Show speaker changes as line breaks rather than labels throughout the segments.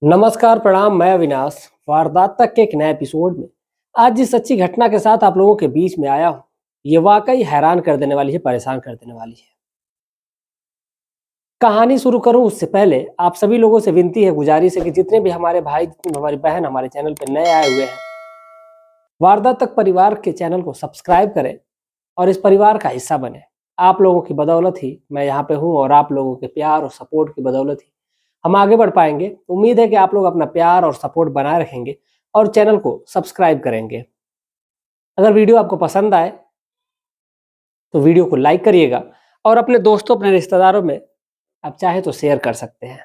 नमस्कार, प्रणाम। मैं अविनाश वारदात तक के एक नए एपिसोड में आज जिस सच्ची घटना के साथ आप लोगों के बीच में आया हूँ, ये वाकई हैरान कर देने वाली है, परेशान कर देने वाली है। कहानी शुरू करूं उससे पहले आप सभी लोगों से विनती है, गुजारिश है कि जितने भी हमारे भाई, जितनी भी हमारी बहन हमारे चैनल पर नए आए हुए हैं, वारदात तक परिवार के चैनल को सब्सक्राइब करें और इस परिवार का हिस्सा बने। आप लोगों की बदौलत ही मैं यहाँ पे हूँ और आप लोगों के प्यार और सपोर्ट की बदौलत ही हम आगे बढ़ पाएंगे। उम्मीद है कि आप लोग अपना प्यार और सपोर्ट बनाए रखेंगे और चैनल को सब्सक्राइब करेंगे। अगर वीडियो आपको पसंद आए तो वीडियो को लाइक करिएगा और अपने दोस्तों, अपने रिश्तेदारों में आप चाहे तो शेयर कर सकते हैं।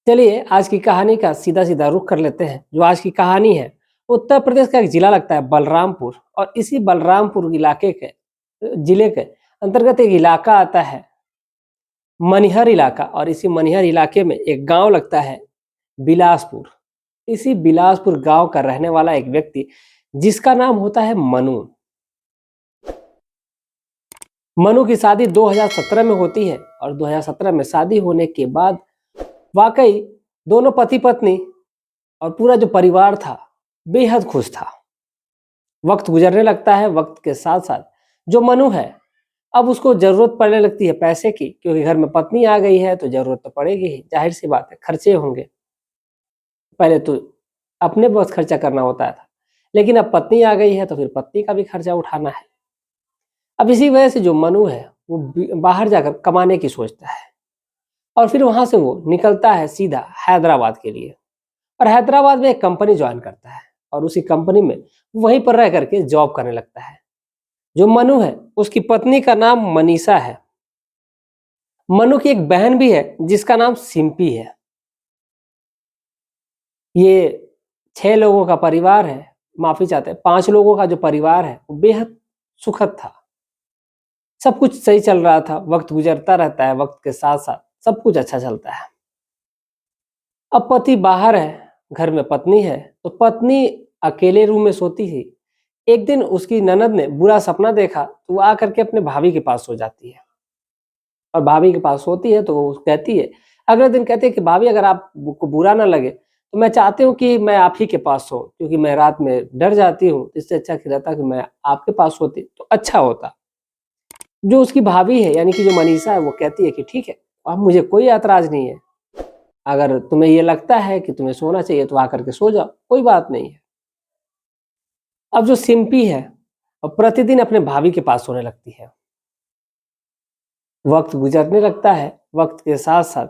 चलिए आज की कहानी का सीधा सीधा रुख कर लेते हैं। जो आज की कहानी है, उत्तर प्रदेश का एक जिला लगता है बलरामपुर, और इसी बलरामपुर इलाके के जिले के अंतर्गत एक इलाका आता है मनिहर इलाका, और इसी मनिहर इलाके में एक गांव लगता है बिलासपुर। इसी बिलासपुर गांव का रहने वाला एक व्यक्ति जिसका नाम होता है मनु। मनु की शादी 2017 में होती है और 2017 में शादी होने के बाद वाकई दोनों पति पत्नी और पूरा जो परिवार था बेहद खुश था। वक्त गुजरने लगता है, वक्त के साथ साथ जो मनु है अब उसको जरूरत पड़ने लगती है पैसे की, क्योंकि घर में पत्नी आ गई है तो जरूरत तो पड़ेगी ही, जाहिर सी बात है, खर्चे होंगे। पहले तो अपने बस खर्चा करना होता था, लेकिन अब पत्नी आ गई है तो फिर पत्नी का भी खर्चा उठाना है। अब इसी वजह से जो मनु है वो बाहर जाकर कमाने की सोचता है और फिर वहां से वो निकलता है सीधा हैदराबाद के लिए, और हैदराबाद में एक कंपनी ज्वाइन करता है और उसी कंपनी में वहीं पर रह करके जॉब करने लगता है। जो मनु है उसकी पत्नी का नाम मनीषा है। मनु की एक बहन भी है जिसका नाम सिंपी है। ये 6 लोगों का परिवार है, माफी चाहते हैं, 5 लोगों का जो परिवार है वो बेहद सुखद था। सब कुछ सही चल रहा था, वक्त गुजरता रहता है, वक्त के साथ साथ सब कुछ अच्छा चलता है। अब पति बाहर है, घर में पत्नी है, तो पत्नी अकेले रूम में सोती थी। एक दिन उसकी ननद ने बुरा सपना देखा तो वो आकर के अपने भाभी के पास सो जाती है, और भाभी के पास सोती है तो वो कहती है, अगले दिन कहती है कि भाभी अगर आपको बुरा ना लगे तो मैं चाहती हूँ कि मैं आप ही के पास सो, क्योंकि मैं रात में डर जाती हूँ, इससे अच्छा रहता कि मैं आपके पास सोती तो अच्छा होता। जो उसकी भाभी है यानी कि जो मनीषा है वो कहती है कि ठीक है, अब मुझे कोई ऐतराज नहीं है, अगर तुम्हें ये लगता है कि तुम्हें सोना चाहिए तो आकर के सो जाओ, कोई बात नहीं है। अब जो सिंपी है वो प्रतिदिन अपने भाभी के पास सोने लगती है। वक्त गुजरने लगता है, वक्त के साथ साथ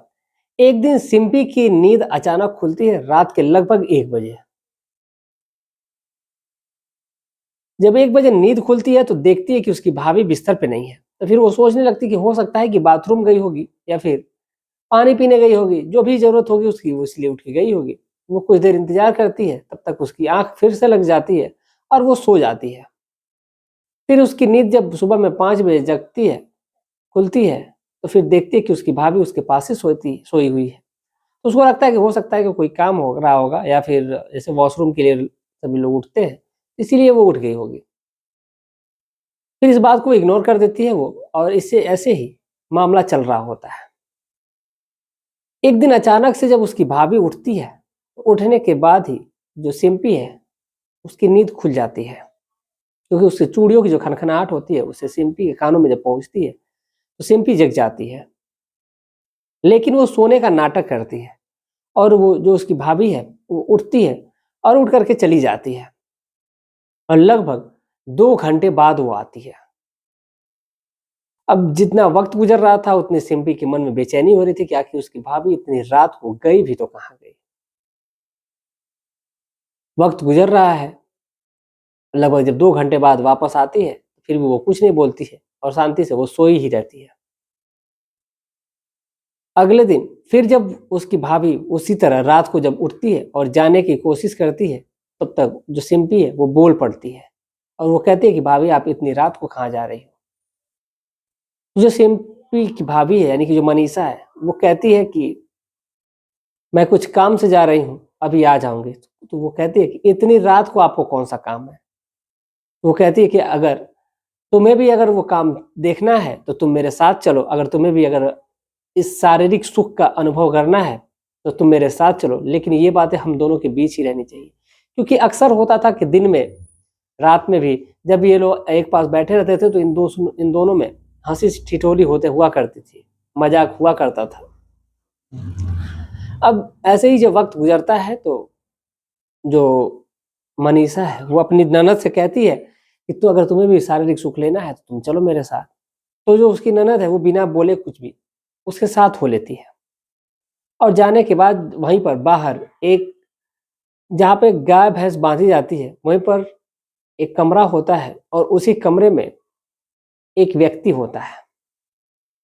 एक दिन सिंपी की नींद अचानक खुलती है रात के लगभग 1 बजे। जब 1 बजे नींद खुलती है तो देखती है कि उसकी भाभी बिस्तर पे नहीं है, तो फिर वो सोचने लगती है कि हो सकता है कि बाथरूम गई होगी या फिर पानी पीने गई होगी, जो भी जरूरत होगी उसकी वो इसलिए उठ के गई होगी। वो कुछ देर इंतजार करती है, तब तक उसकी आंख फिर से लग जाती है और वो सो जाती है। फिर उसकी नींद जब सुबह में 5 बजे जगती है, खुलती है, तो फिर देखती है कि उसकी भाभी उसके पास ही सोई हुई है। तो उसको लगता है कि हो सकता है कि कोई काम हो रहा होगा या फिर जैसे वॉशरूम के लिए सभी लोग उठते हैं, इसीलिए वो उठ गई होगी। फिर इस बात को इग्नोर कर देती है वो, और इससे ऐसे ही मामला चल रहा होता है। एक दिन अचानक से जब उसकी भाभी उठती है, तो उठने के बाद ही जो सिंपी है उसकी नींद खुल जाती है, क्योंकि उसके चूड़ियों की जो खनखनाहट होती है उससे सिंपी के कानों में जब पहुंचती है तो सिंपी जग जाती है। लेकिन वो सोने का नाटक करती है और वो जो उसकी भाभी है वो उठती है और उठ करके चली जाती है, और लगभग 2 घंटे बाद वो आती है। अब जितना वक्त गुजर रहा था उतने सिंपी के मन में बेचैनी हो रही थी कि आखिर उसकी भाभी इतनी रात को गई भी तो कहाँ गई। वक्त गुजर रहा है, लगभग जब 2 घंटे बाद वापस आती है फिर भी वो कुछ नहीं बोलती है और शांति से वो सोई ही रहती है। अगले दिन फिर जब उसकी भाभी उसी तरह रात को जब उठती है और जाने की कोशिश करती है, तब तक जो सिंपी है वो बोल पड़ती है और वो कहती है कि भाभी आप इतनी रात को कहाँ जा रही हो। जो सिंपी की भाभी है यानी कि जो मनीषा है वो कहती है कि मैं कुछ काम से जा रही हूँ, अभी आ जाऊंगी। तो वो कहती है कि इतनी रात को आपको कौन सा काम है। वो कहती है कि अगर तुम्हें भी अगर वो काम देखना है तो तुम मेरे साथ चलो, अगर तुम्हें भी अगर इस शारीरिक सुख का अनुभव करना है तो तुम मेरे साथ चलो, लेकिन ये बातें हम दोनों के बीच ही रहनी चाहिए। क्योंकि अक्सर होता था कि दिन में, रात में भी जब ये लोग एक पास बैठे रहते थे तो इन दोनों में हंसी ठिठोली होते हुआ करती थी, मजाक हुआ करता था। अब ऐसे ही जब वक्त गुजरता है तो जो मनीषा है वो अपनी ननद से कहती है कि तो अगर तुम्हें भी शारीरिक सुख लेना है तो तुम चलो मेरे साथ। तो जो उसकी ननद है वो बिना बोले कुछ भी उसके साथ हो लेती है। और जाने के बाद वहीं पर बाहर एक, जहाँ पे गाय भैंस बांधी जाती है, वहीं पर एक कमरा होता है और उसी कमरे में एक व्यक्ति होता है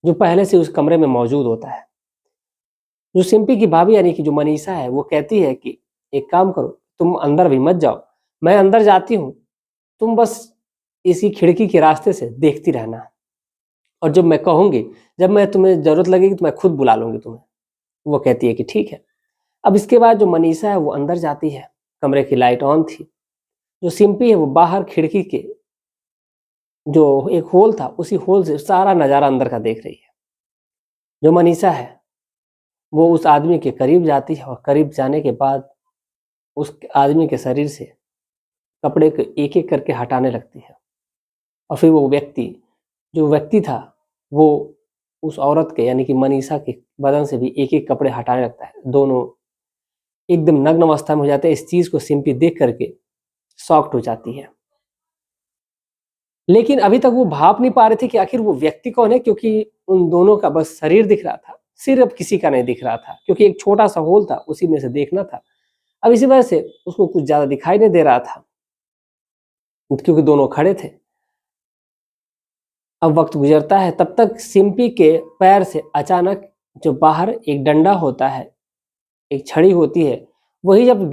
जो पहले से उस कमरे में मौजूद होता है। जो सिंपी की भाभी यानी कि जो मनीषा है वो कहती है कि एक काम करो, तुम अंदर भी मत जाओ, मैं अंदर जाती हूँ, तुम बस इसी खिड़की के रास्ते से देखती रहना, और जब मैं कहूंगी, जब मैं तुम्हें जरूरत लगेगी तो मैं खुद बुला लूंगी तुम्हें। वो कहती है कि ठीक है। अब इसके बाद जो मनीषा है वो अंदर जाती है, कमरे की लाइट ऑन थी। जो सिंपी है वो बाहर खिड़की के जो एक होल था उसी होल से सारा नजारा अंदर का देख रही है। जो मनीषा है वो उस आदमी के करीब जाती है और करीब जाने के बाद उस आदमी के शरीर से कपड़े को एक एक करके हटाने लगती है। और फिर वो व्यक्ति, जो व्यक्ति था, वो उस औरत के यानी कि मनीषा के बदन से भी एक एक कपड़े हटाने लगता है। दोनों एकदम नग्न अवस्था में हो जाते हैं। इस चीज को सिंपी देख करके शॉक्ड हो जाती है, लेकिन अभी तक वो भाप नहीं पा रहे थे कि आखिर वो व्यक्ति कौन है, क्योंकि उन दोनों का बस शरीर दिख रहा था, सिर अब किसी का नहीं दिख रहा था, क्योंकि एक छोटा सा होल था उसी में से देखना था। अब इसी वजह से उसको कुछ ज्यादा दिखाई नहीं दे रहा था क्योंकि दोनों खड़े थे। अब वक्त गुजरता है, तब तक सिंपी के पैर से अचानक जो बाहर एक डंडा होता है, एक छड़ी होती है, वही जब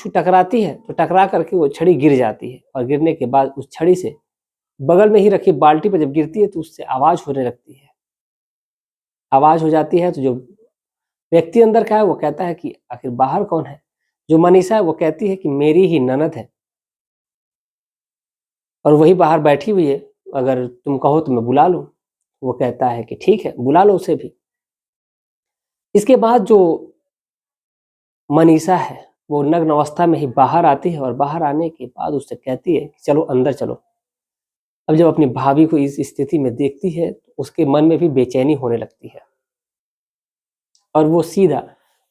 टकराती है तो टकरा करके वो छड़ी गिर जाती है, और गिरने के बाद उस छड़ी से बगल में ही रखी बाल्टी पर जब गिरती है तो उससे आवाज होने लगती है। आवाज हो जाती है तो जो व्यक्ति अंदर का है वो कहता है कि आखिर बाहर कौन है। जो मनीषा है वो कहती है कि मेरी ही ननद है और वही बाहर बैठी हुई है, अगर तुम कहो तो मैं बुला लूं। वो कहता है कि ठीक है, बुला लो उसे भी। इसके बाद जो मनीषा है वो नग्न अवस्था में ही बाहर आती है, और बाहर आने के बाद उससे कहती है कि चलो अंदर चलो। अब जब अपनी भाभी को इस स्थिति में देखती है तो उसके मन में भी बेचैनी होने लगती है, और वो सीधा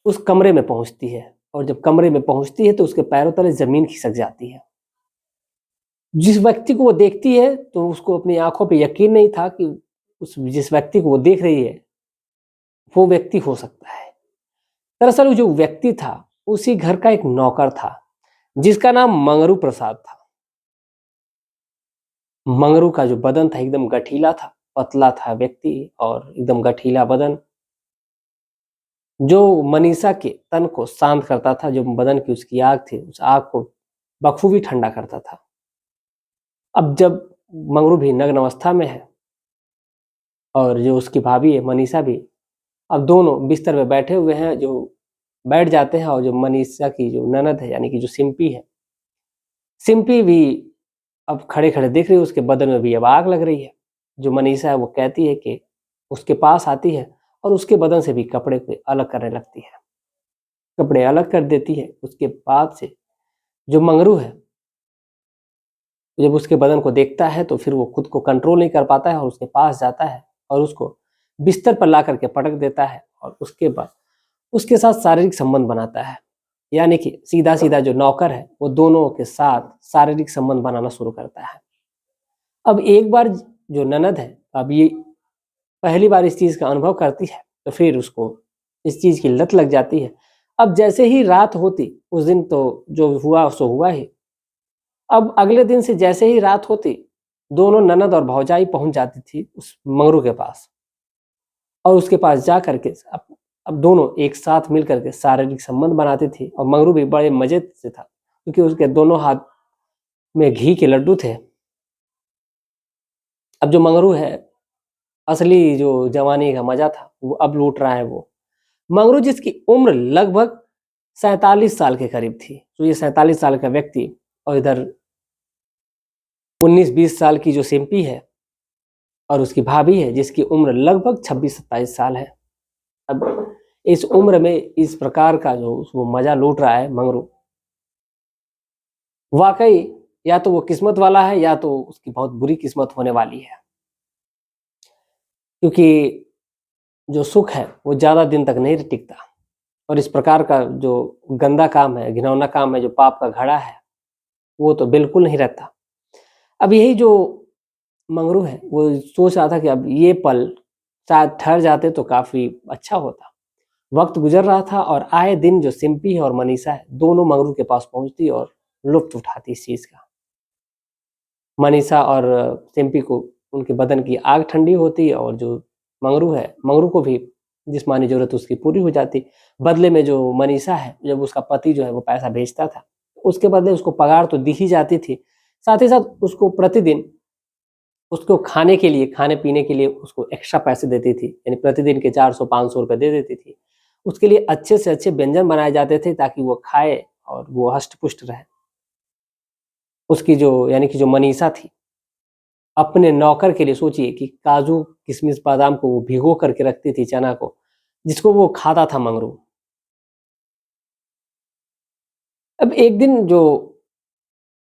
उस कमरे में पहुंचती है। और जब कमरे में पहुंचती है तो उसके पैरों तले जमीन खिसक जाती है। जिस व्यक्ति को वो देखती है तो उसको अपनी आंखों पे यकीन नहीं था कि उस जिस व्यक्ति को वो देख रही है वो व्यक्ति हो सकता है। दरअसल वो जो व्यक्ति था उसी घर का एक नौकर था जिसका नाम मंगरू प्रसाद था। मंगरू का जो बदन था एकदम गठीला था, पतला था व्यक्ति और एकदम गठीला बदन, जो मनीषा के तन को शांत करता था। जो बदन की उसकी आग थी उस आग को बखूबी ठंडा करता था। अब जब मंगरू भी नग्न अवस्था में है और जो उसकी भाभी है मनीषा भी, अब दोनों बिस्तर में बैठे हुए हैं, जो बैठ जाते हैं। और जो मनीषा की जो ननद है यानी कि जो सिंपी है, सिंपी भी अब खड़े खड़े देख रही है, उसके बदन में भी अब आग लग रही है। जो मनीषा है वो कहती है कि उसके पास आती है और उसके बदन से भी कपड़े को अलग करने लगती है, कपड़े अलग कर देती है। उसके बाद से जो मंगरू है जब उसके बदन को देखता है तो फिर वो खुद को कंट्रोल नहीं कर पाता है और उसके पास जाता है और उसको बिस्तर पर ला करके पटक देता है, और उसके बाद उसके साथ शारीरिक संबंध बनाता है। यानी कि सीधा सीधा जो नौकर है वो दोनों के साथ शारीरिक संबंध बनाना शुरू करता है। अब एक बार जो ननद है अब ये पहली बार इस चीज का अनुभव करती है तो फिर उसको इस चीज की लत लग जाती है। अब जैसे ही रात होती, उस दिन तो जो हुआ सो हुआ ही, अब अगले दिन से जैसे ही रात होती दोनों ननद और भौजाई पहुंच जाती थी उस मंगरू के पास, और उसके पास जा करके अब दोनों एक साथ मिल करके शारीरिक संबंध बनाती थी। और मंगरू भी बड़े मजे से था क्योंकि उसके दोनों हाथ में घी के लड्डू थे। अब जो मंगरू है असली जो जवानी का मजा था वो अब लूट रहा है। वो मंगरू जिसकी उम्र लगभग 47 साल के करीब थी, तो ये 47 साल का व्यक्ति, और इधर 19-20 साल की जो सिंपी है और उसकी भाभी है जिसकी उम्र लगभग 26-27 साल है। अब इस उम्र में इस प्रकार का जो वो मजा लूट रहा है मंगरू, वाकई या तो वो किस्मत वाला है या तो उसकी बहुत बुरी किस्मत होने वाली है, क्योंकि जो सुख है वो ज्यादा दिन तक नहीं टिकता। और इस प्रकार का जो गंदा काम है, घिनौना काम है, जो पाप का घड़ा है, वो तो बिल्कुल नहीं रहता। अब यही जो मंगरू है वो सोच रहा था कि अब ये पल शायद ठहर जाते तो काफी अच्छा होता। वक्त गुजर रहा था और आए दिन जो सिंपी है और मनीषा है, दोनों मंगरू के पास पहुंचती और लुत्फ उठाती इस चीज का। मनीषा और सिंपी को उनके बदन की आग ठंडी होती है, और जो मंगरू है, मंगरू को भी जिस्मानी जरूरत उसकी पूरी हो जाती। बदले में जो मनीषा है, जब उसका पति जो है वो पैसा भेजता था, उसके बदले उसको पगार तो दी ही जाती थी, साथ ही साथ उसको प्रतिदिन उसको खाने के लिए, खाने पीने के लिए उसको एक्स्ट्रा पैसे देती थी, यानी प्रतिदिन के 400-500 रुपए दे देती थी। उसके लिए अच्छे से अच्छे व्यंजन बनाए जाते थे ताकि वो खाए और वो हष्ट पुष्ट रहे। उसकी जो यानी कि जो मनीषा थी, अपने नौकर के लिए सोचिए कि काजू किशमिश बादाम को वो भिगो करके रखती थी, चना को, जिसको वो खाता था मंगरू। अब एक दिन जो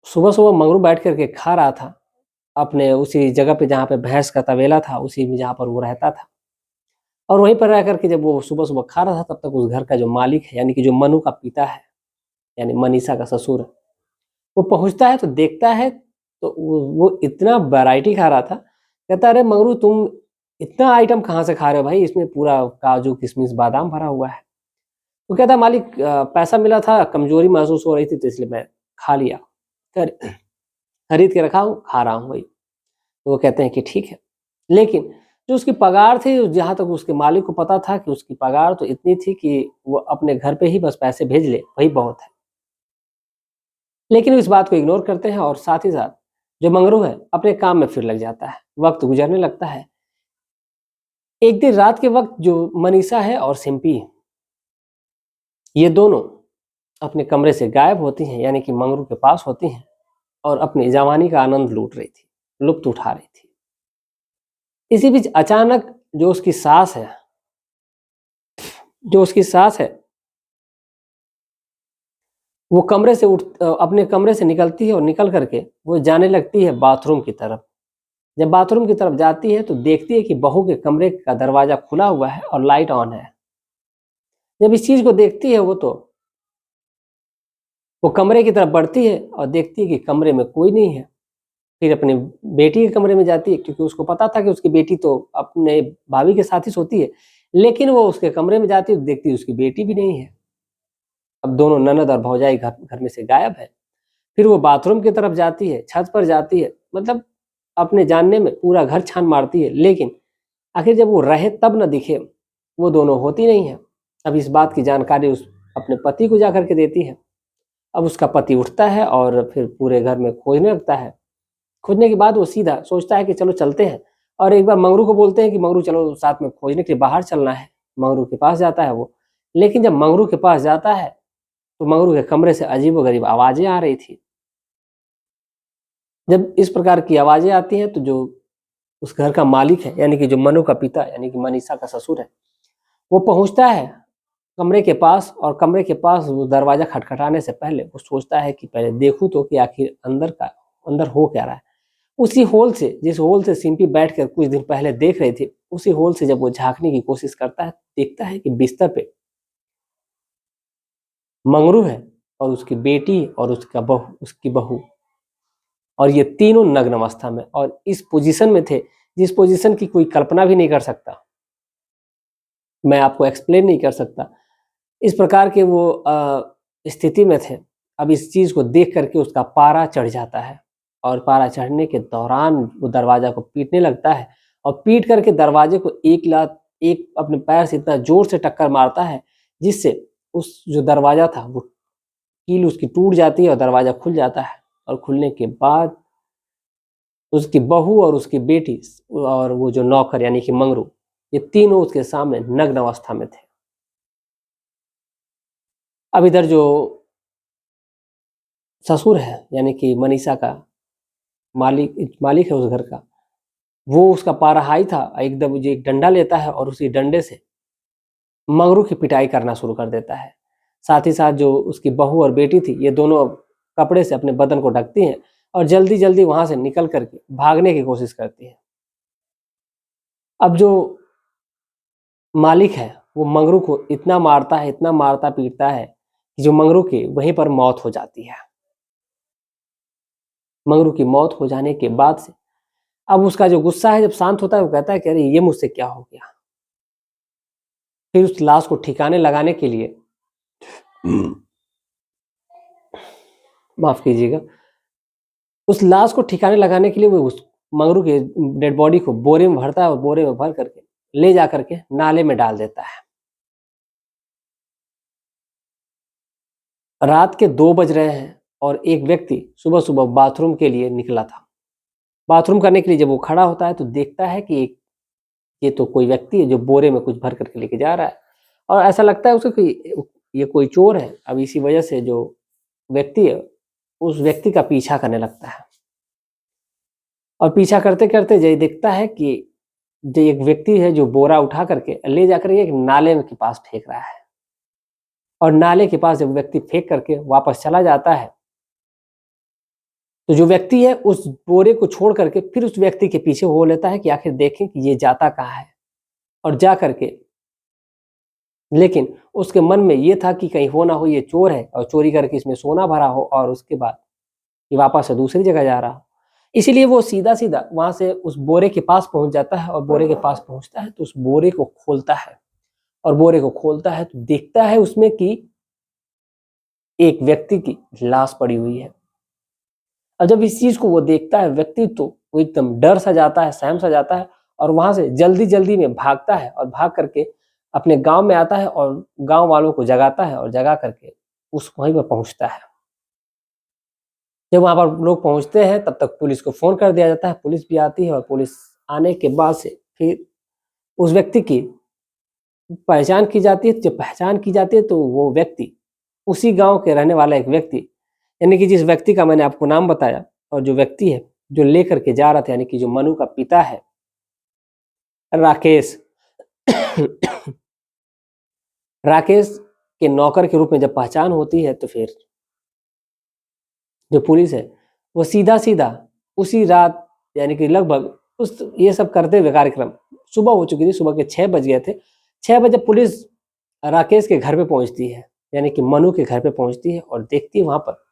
सुबह सुबह मंगरू बैठ करके खा रहा था अपने उसी जगह पे जहाँ पे भैंस का तबेला था, उसी में जहाँ पर वो रहता था, और वहीं पर रह करके जब वो सुबह सुबह खा रहा था, तब तक उस घर का जो मालिक है, यानी कि जो मनु का पिता है, यानी मनीषा का ससुर है, वो पहुंचता है तो देखता है, तो वो इतना वैरायटी खा रहा था, कहता अरे मंगरू तुम इतना आइटम कहाँ से खा रहे हो भाई, इसमें पूरा काजू किशमिश बादाम भरा हुआ है। तो कहता मालिक पैसा मिला था, कमजोरी महसूस हो रही थी तो इसलिए मैं खा लिया, खरीद के रखा हूँ, खा रहा हूँ भाई। तो वो कहते हैं कि ठीक है, लेकिन जो उसकी पगार थी, जहाँ तक उसके मालिक को पता था कि उसकी पगार तो इतनी थी कि वो अपने घर पे ही बस पैसे भेज ले, वही बहुत है। लेकिन वो इस बात को इग्नोर करते हैं और साथ ही साथ जो मंगरू है अपने काम में फिर लग जाता है, वक्त गुजरने लगता है। एक दिन रात के वक्त जो मनीषा है और सिंपी, ये दोनों अपने कमरे से गायब होती हैं, यानी कि मंगरू के पास होती हैं और अपनी जवानी का आनंद लूट रही थी, लुत्फ उठा रही थी। इसी बीच अचानक जो उसकी सास है, जो उसकी सास है, वो कमरे से अपने कमरे से निकलती है और निकल करके वो जाने लगती है बाथरूम की तरफ। जब बाथरूम की तरफ जाती है तो देखती है कि बहू के कमरे का दरवाजा खुला हुआ है और लाइट ऑन है। जब इस चीज को देखती है वो कमरे की तरफ बढ़ती है और देखती है कि कमरे में कोई नहीं है। फिर अपने बेटी के कमरे में जाती है, क्योंकि उसको पता था कि उसकी बेटी तो अपने भाभी के साथ ही सोती है, लेकिन वो उसके कमरे में जाती है तो देखती है उसकी बेटी भी नहीं है। अब दोनों ननद और भौजाई घर घर में से गायब है। फिर वो बाथरूम की तरफ जाती है, छत पर जाती है, मतलब अपने जानने में पूरा घर छान मारती है, लेकिन आखिर जब वो रहे तब न दिखे, वो दोनों होती नहीं है। अब इस बात की जानकारी उस अपने पति को जाकर के देती है। अब उसका पति उठता है और फिर पूरे घर में खोजने लगता है। खोजने के बाद वो सीधा सोचता है कि चलो चलते हैं, और एक बार मंगरू को बोलते हैं कि मंगरू चलो साथ में खोजने के लिए बाहर चलना है। मंगरू के पास जाता है वो, लेकिन जब मंगरू के पास जाता है तो मंगरू के कमरे से अजीबोगरीब आवाजें आ रही थी। जब इस प्रकार की आवाजें आती हैं तो जो उस घर का मालिक है, यानी कि जो मनु का पिता, यानी कि मनीषा का ससुर है, वो पहुंचता है कमरे के पास, और कमरे के पास वो दरवाजा खटखटाने से पहले वो सोचता है कि पहले देखूं तो कि आखिर अंदर हो क्या रहा है। उसी होल से, जिस होल से सिंपी बैठकर कुछ दिन पहले देख रही थी, उसी होल से जब वो झांकने की कोशिश करता है, देखता है कि बिस्तर पे मंगरू है और उसकी बेटी और उसकी बहू, और ये तीनों नग्न अवस्था में और इस पोजीशन में थे जिस पोजीशन की कोई कल्पना भी नहीं कर सकता, मैं आपको एक्सप्लेन नहीं कर सकता। इस प्रकार के वो स्थिति में थे। अब इस चीज को देख करके उसका पारा चढ़ जाता है, और पारा चढ़ने के दौरान वो दरवाजा को पीटने लगता है, और पीट करके दरवाजे को एक अपने पैर से इतना जोर से टक्कर मारता है, जिससे उस जो दरवाजा था वो कील उसकी टूट जाती है और दरवाजा खुल जाता है। और खुलने के बाद उसकी बहू और उसकी बेटी और वो जो नौकर यानी कि मंगरू, ये तीनों उसके सामने नग्न अवस्था में थे। अब इधर जो ससुर है, यानी कि मनीषा का मालिक मालिक है उस घर का, वो उसका पारा हाई था, एकदम जो एक डंडा लेता है और उसी डंडे से मंगरू की पिटाई करना शुरू कर देता है। साथ ही साथ जो उसकी बहू और बेटी थी, ये दोनों अब कपड़े से अपने बदन को ढकती हैं और जल्दी जल्दी वहां से निकल करके भागने की कोशिश करती हैं। अब जो मालिक है वो मंगरू को इतना मारता है, इतना मारता पीटता है कि जो मंगरू की वहीं पर मौत हो जाती है। मंगरू की मौत हो जाने के बाद से अब उसका जो गुस्सा है जब शांत होता है, वो कहता है कि अरे ये मुझसे क्या हो गया। फिर उस लाश को ठिकाने लगाने के लिए माफ कीजिएगा, उस लाश को ठिकाने लगाने के लिए वो उस मंगरू के डेड बॉडी को बोरे में भरता है और बोरे में भर करके ले जा करके नाले में डाल देता है। रात के 2 बज रहे हैं और एक व्यक्ति सुबह सुबह बाथरूम के लिए निकला था। बाथरूम करने के लिए जब वो खड़ा होता है तो देखता है कि ये तो कोई व्यक्ति है जो बोरे में कुछ भर करके लेके जा रहा है, और ऐसा लगता है उसे कि ये कोई चोर है। अब इसी वजह से जो व्यक्ति है उस व्यक्ति का पीछा करने लगता है, और पीछा करते करते ये देखता है कि जो एक व्यक्ति है जो बोरा उठा करके ले जाकर एक नाले के पास फेंक रहा है, और नाले के पास जब व्यक्ति फेंक करके वापस चला जाता है तो जो व्यक्ति है उस बोरे को छोड़ करके फिर उस व्यक्ति के पीछे हो लेता है कि आखिर देखें कि ये जाता कहाँ है, और जा करके लेकिन उसके मन में ये था कि कहीं हो ना हो ये चोर है और चोरी करके इसमें सोना भरा हो और उसके बाद ये वापस से दूसरी जगह जा रहा हो। इसीलिए वो सीधा सीधा वहां से उस बोरे के पास पहुंच जाता है, और बोरे के पास पहुंचता है तो उस बोरे को खोलता है, और बोरे को खोलता है तो देखता है उसमें कि एक व्यक्ति की लाश पड़ी हुई है। और जब इस चीज को वो देखता है व्यक्ति तो वो एकदम डर सा जाता है, सहम सा जाता है, और वहां से जल्दी जल्दी में भागता है और भाग करके अपने गांव में आता है और गांव वालों को जगाता है, और जगा करके उस वहीं पर पहुंचता है। जब वहां पर लोग पहुंचते हैं तब तक पुलिस को फोन कर दिया जाता है, पुलिस भी आती है, और पुलिस आने के बाद से फिर उस व्यक्ति की पहचान की जाती है। जब पहचान की जाती है तो वो व्यक्ति उसी गांव के रहने वाला एक व्यक्ति, यानी कि जिस व्यक्ति का मैंने आपको नाम बताया, और जो व्यक्ति है जो लेकर के जा रहा था, यानी कि जो मनु का पिता है राकेश राकेश के नौकर के रूप में जब पहचान होती है तो फिर जो पुलिस है वो सीधा सीधा उसी रात, यानी कि लगभग उस ये सब करते हुए कार्यक्रम सुबह हो चुकी थी, सुबह के 6 बज गए थे। 6 बजे पुलिस राकेश के घर पे पहुंचती है, यानी कि मनु के घर पे पहुंचती है, और देखती है वहां पर,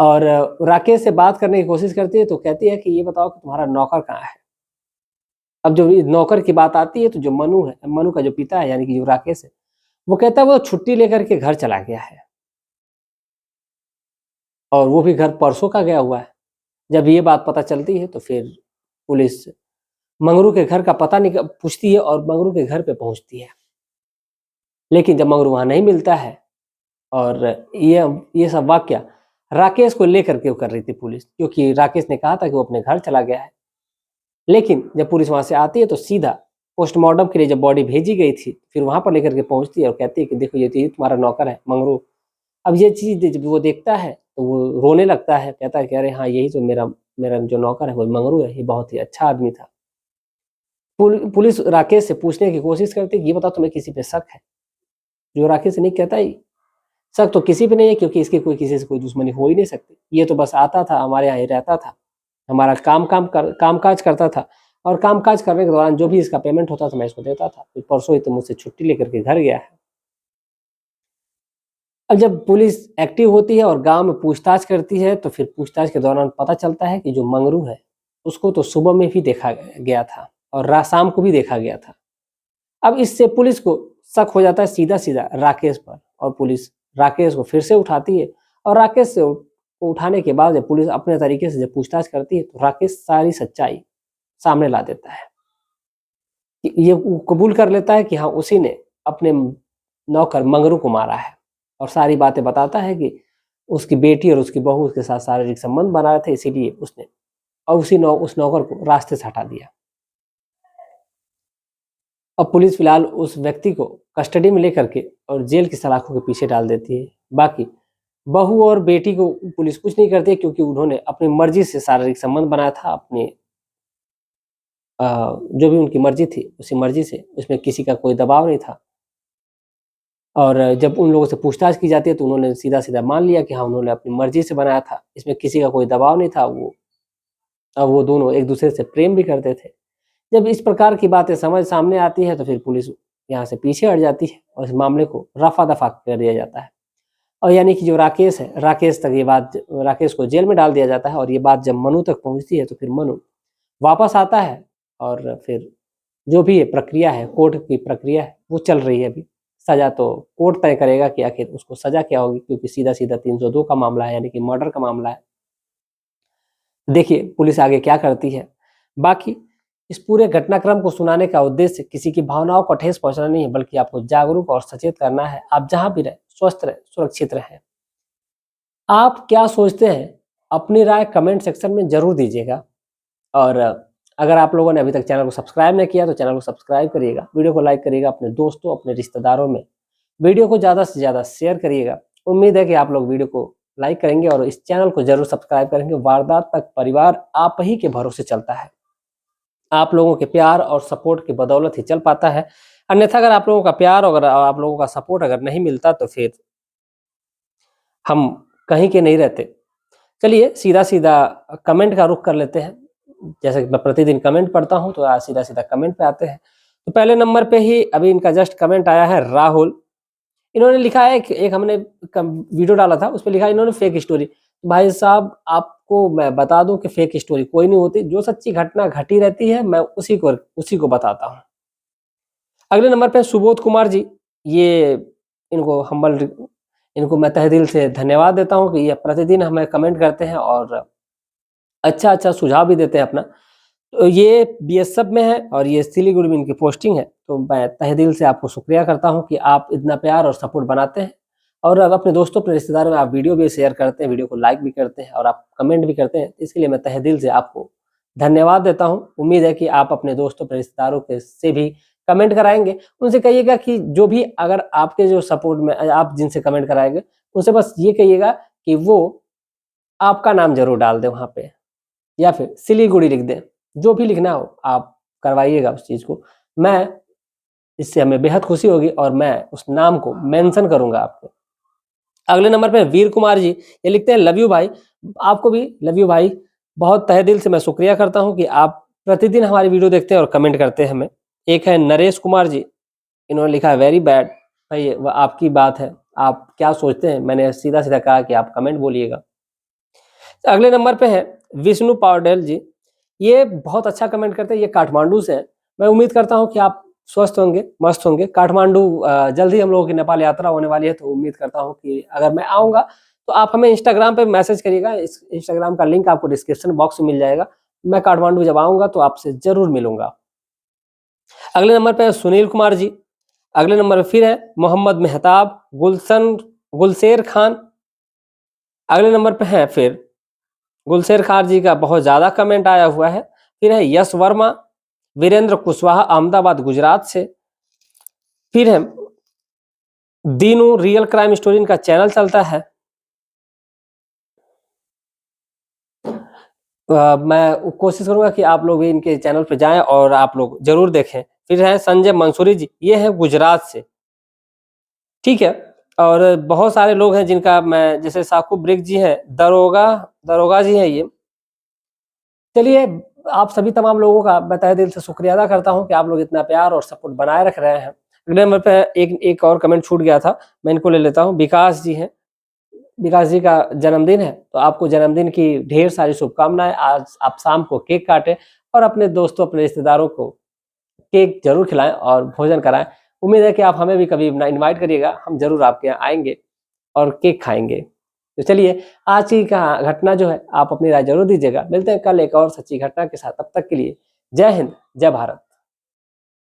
और राकेश से बात करने की कोशिश करती है तो कहती है कि ये बताओ कि तुम्हारा नौकर कहाँ है। अब जो नौकर की बात आती है तो जो मनु है, मनु का जो पिता है यानी कि जो राकेश है, वो कहता है वो छुट्टी लेकर के घर चला गया है, और वो भी घर परसों का गया हुआ है। जब ये बात पता चलती है तो फिर पुलिस मंगरू के घर का पता पूछती है और मंगरू के घर पे पहुंचती है। लेकिन जब मंगरू वहां नहीं मिलता है, और ये सब वाक्य राकेश को लेकर के कर रही थी पुलिस, क्योंकि राकेश ने कहा था कि वो अपने घर चला गया है। लेकिन जब पुलिस वहां से आती है तो सीधा पोस्टमार्टम के लिए जब बॉडी भेजी गई थी फिर वहां पर लेकर के पहुंचती है और कहती है कि देखो ये तुम्हारा नौकर है मंगरू। अब ये चीज जब वो देखता है तो वो रोने लगता है, कहता है कि अरे हाँ यही तो मेरा मेरा जो नौकर है वो मंगरू है, ये बहुत ही अच्छा आदमी था। पुलिस राकेश से पूछने की कोशिश करती है, ये बताओ तुम्हें किसी पे शक है? जो राकेश नहीं कहता ही शक तो किसी पे नहीं है, क्योंकि इसकी कोई किसी से कोई दुश्मनी हो ही नहीं सकती। ये तो बस आता था, हमारे यहाँ ही रहता था, हमारा कामकाज करता था, और कामकाज करने के दौरान जो भी इसका पेमेंट होता था मैं इसको देता था। फिर परसों ही तो मुझसे छुट्टी लेकर के घर गया है। अब जब पुलिस एक्टिव होती है और गांव में पूछताछ करती है तो फिर पूछताछ के दौरान पता चलता है कि जो मंगरू है उसको तो सुबह में भी देखा गया था और शाम को भी देखा गया था। अब इससे पुलिस को शक हो जाता है सीधा सीधा राकेश पर, और पुलिस राकेश को फिर से उठाती है, और राकेश से को उठाने के बाद जब पुलिस अपने तरीके से जब पूछताछ करती है तो राकेश सारी सच्चाई सामने ला देता है। ये कबूल कर लेता है कि हाँ उसी ने अपने नौकर मंगरू को मारा है, और सारी बातें बताता है कि उसकी बेटी और उसकी बहू उसके साथ शारीरिक संबंध बनाए थे, इसीलिए उसने और उस नौकर को रास्ते से हटा दिया। अब पुलिस फिलहाल उस व्यक्ति को कस्टडी में लेकर के और जेल की सलाखों के पीछे डाल देती है। बाकी बहू और बेटी को पुलिस कुछ नहीं करती, क्योंकि उन्होंने अपनी मर्जी से शारीरिक संबंध बनाया था, अपने जो भी उनकी मर्जी थी उसी मर्जी से, उसमें किसी का कोई दबाव नहीं था। और जब उन लोगों से पूछताछ की जाती है तो उन्होंने सीधा-सीधा मान लिया कि हाँ, उन्होंने अपनी मर्ज़ी से बनाया था, इसमें किसी का कोई दबाव नहीं था। वो दोनों एक-दूसरे से प्रेम भी करते थे। जब इस प्रकार की बातें समझ सामने आती है तो फिर पुलिस यहाँ से पीछे हट जाती है और इस मामले को रफ़ा-दफ़ा कर दिया जाता है। और यानी कि जो राकेश है, राकेश तक ये बात राकेश को जेल में डाल दिया जाता है और ये बात जब मनु तक पहुँचती है तो फिर मनु वापस आता है और फिर जो भी ये प्रक्रिया है, कोर्ट की प्रक्रिया है, वो चल रही है अभी। सज़ा तो कोर्ट तय करेगा कि आखिर उसको सज़ा क्या होगी, क्योंकि सीधा-सीधा 302 का मामला है, यानी कि मर्डर का मामला है। देखिए पुलिस आगे क्या करती है। बाकी इस पूरे घटनाक्रम को सुनाने का उद्देश्य किसी की भावनाओं को ठेस पहुँचाना नहीं है, बल्कि आपको जागरूक और सचेत करना है। आप जहाँ भी रहें, स्वस्थ रहें, सुरक्षित रहें। आप क्या सोचते हैं? अपनी राय कमेंट सेक्शन में ज़रूर दीजिएगा और अगर आप लोगों ने अभी तक चैनल को सब्सक्राइब नहीं किया तो चैनल को सब्सक्राइब करिएगा, वीडियो को लाइक करिएगा, अपने दोस्तों, अपने रिश्तेदारों में वीडियो को ज़्यादा से ज़्यादा शेयर करिएगा। उम्मीद है कि आप लोग वीडियो को लाइक करेंगे और इस चैनल को ज़रूर सब्सक्राइब करेंगे। वारदात तक परिवार आप ही के भरोसे चलता है। आप लोगों के प्यार और सपोर्ट की बदौलत ही चल पाता है। अन्यथा अगर आप लोगों का प्यार और आप लोगों का सपोर्ट अगर नहीं मिलता तो फिर हम कहीं के नहीं रहते। चलिए सीधा-सीधा कमेंट का रुख कर लेते हैं। जैसे कि मैं प्रतिदिन कमेंट पढ़ता हूँ तो आज सीधा-सीधा कमेंट पे आते हैं। तो पहले नंबर पे ही अभी इनका जस्ट कमेंट आया है राहुल। इन्होंने लिखा है एक हमने वीडियो डाला था, उसपे लिखा है इन्होंने फेक स्टोरी। भाई साहब आपको मैं बता दूं कि फेक स्टोरी कोई नहीं होती, जो सच्ची घटना घटी रहती है मैं उसी को बताता हूँ। अगले नंबर पे सुबोध कुमार जी, ये इनको इनको मैं तहे दिल से धन्यवाद देता हूँ कि ये प्रतिदिन हमें कमेंट करते हैं और अच्छा सुझाव भी देते हैं अपना। तो ये बीएसएफ में है और ये सिलीगुड़ी में इनकी पोस्टिंग है। तो मैं तहे दिल से आपको शुक्रिया करता हूँ कि आप इतना प्यार और सपोर्ट बनाते हैं और अब अपने दोस्तों, अपने रिश्तेदारों में आप वीडियो भी शेयर करते हैं, वीडियो को लाइक भी करते हैं और आप कमेंट भी करते हैं। इसके लिए मैं तहे दिल से आपको धन्यवाद देता हूँ। उम्मीद है कि आप अपने दोस्तों, अपने रिश्तेदारों के से भी कमेंट कराएँगे। उनसे कहिएगा कि जो भी अगर आपके जो सपोर्ट में आप जिनसे कमेंट कराएँगे, उनसे बस ये कहिएगा कि वो आपका नाम ज़रूर डाल दें वहाँ पे या फिर सिलीगुड़ी लिख दें। जो भी लिखना हो आप करवाइएगा उस चीज़ को। इससे हमें बेहद खुशी होगी और मैं उस नाम को मेंशन करूँगा आपको। अगले नंबर पे वीर कुमार जी, ये लिखते हैं लव यू भाई। आपको भी लव यू भाई। बहुत तहे दिल से मैं शुक्रिया करता हूँ कि आप प्रतिदिन हमारी वीडियो देखते हैं और कमेंट करते हैं हमें। एक है नरेश कुमार जी, इन्होंने लिखा है वेरी बैड। भाई वो आपकी बात है, आप क्या सोचते हैं? मैंने सीधा-सीधा कहा कि आप कमेंट बोलिएगा। अगले नंबर पे है विष्णु पावडेल जी, ये बहुत अच्छा कमेंट करते हैं, ये काठमांडू से हैं। मैं उम्मीद करता हूँ कि आप स्वस्थ होंगे, मस्त होंगे। काठमांडू जल्द ही हम लोगों की नेपाल यात्रा होने वाली है, तो उम्मीद करता हूँ कि अगर मैं आऊँगा, तो आप हमें इंस्टाग्राम पे मैसेज करिएगा। इस इंस्टाग्राम का लिंक आपको डिस्क्रिप्शन बॉक्स में मिल जाएगा। मैं काठमांडू जब आऊँगा तो आपसे ज़रूर मिलूँगा। अगले नंबर पे है सुनील कुमार जी। अगले नंबर पे फिर है मोहम्मद मेहताब, गुलशेर खान। अगले नंबर पे है फिर गुलशेर खान जी का बहुत ज़्यादा कमेंट आया हुआ है। फिर है यश वर्मा, वीरेंद्र कुशवाहा अहमदाबाद गुजरात से। फिर है दीनू रियल क्राइम स्टोरी, इनका चैनल चलता है। मैं कोशिश करूँगा कि आप लोग भी इनके चैनल पे जाएँ और आप लोग ज़रूर देखें। फिर है संजय मंसूरी जी, ये है गुजरात से, ठीक है? और बहुत सारे लोग हैं जिनका मैं, जैसे साकू ब्रिक जी हैं, दरोगा जी हैं ये। चलिए, आप सभी तमाम लोगों का मैं तहे दिल से शुक्रिया अदा करता हूँ कि आप लोग इतना प्यार और सपोर्ट बनाए रख रहे हैं। अगले नंबर पे एक और कमेंट छूट गया था, मैं इनको ले लेता हूँ। विकास जी हैं, विकास जी का जन्मदिन है, तो आपको जन्मदिन की ढेर सारी शुभकामनाएँ। आज आप शाम को केक काटें और अपने दोस्तों, अपने रिश्तेदारों को केक ज़रूर खिलाएँ और भोजन कराएँ। उम्मीद है कि आप हमें भी कभी इनवाइट करिएगा, हम ज़रूर आपके यहाँ आएँगे और केक खाएँगे। तो चलिए, आज की घटना जो है आप अपनी राय ज़रूर दीजिएगा। मिलते हैं कल एक और सच्ची घटना के साथ, तब तक के लिए जय हिंद, जय भारत।